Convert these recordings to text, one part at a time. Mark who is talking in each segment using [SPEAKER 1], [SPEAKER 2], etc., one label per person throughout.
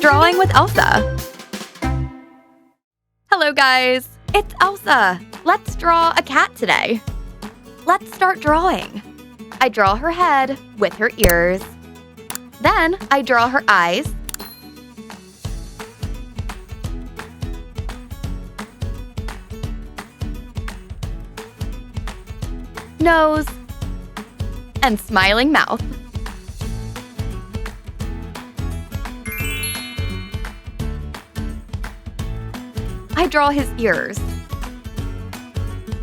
[SPEAKER 1] Drawing with Elsa. Hello guys, it's Elsa. Let's draw a cat today. Let's start drawing. I draw her head with her ears. Then I draw her eyes. Nose. And smiling mouth. I draw his ears.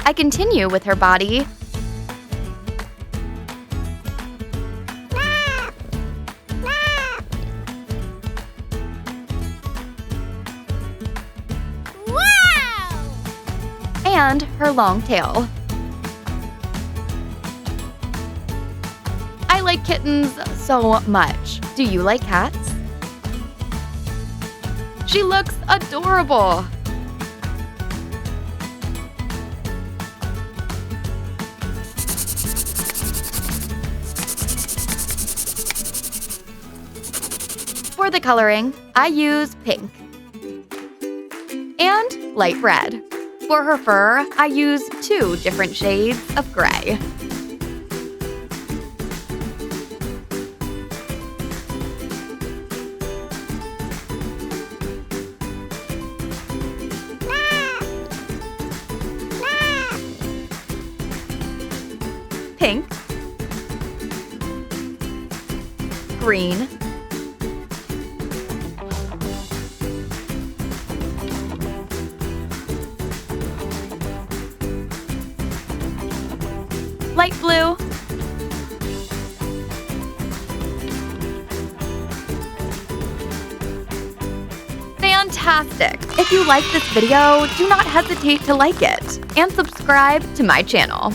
[SPEAKER 1] I continue with her body.
[SPEAKER 2] Wow!
[SPEAKER 1] And her long tail. I like kittens so much. Do you like cats? She looks adorable. For the coloring, I use pink and light red. For her fur, I use 2 different shades of gray. Pink, green, light blue, fantastic! If you like this video, do not hesitate to like it and subscribe to my channel.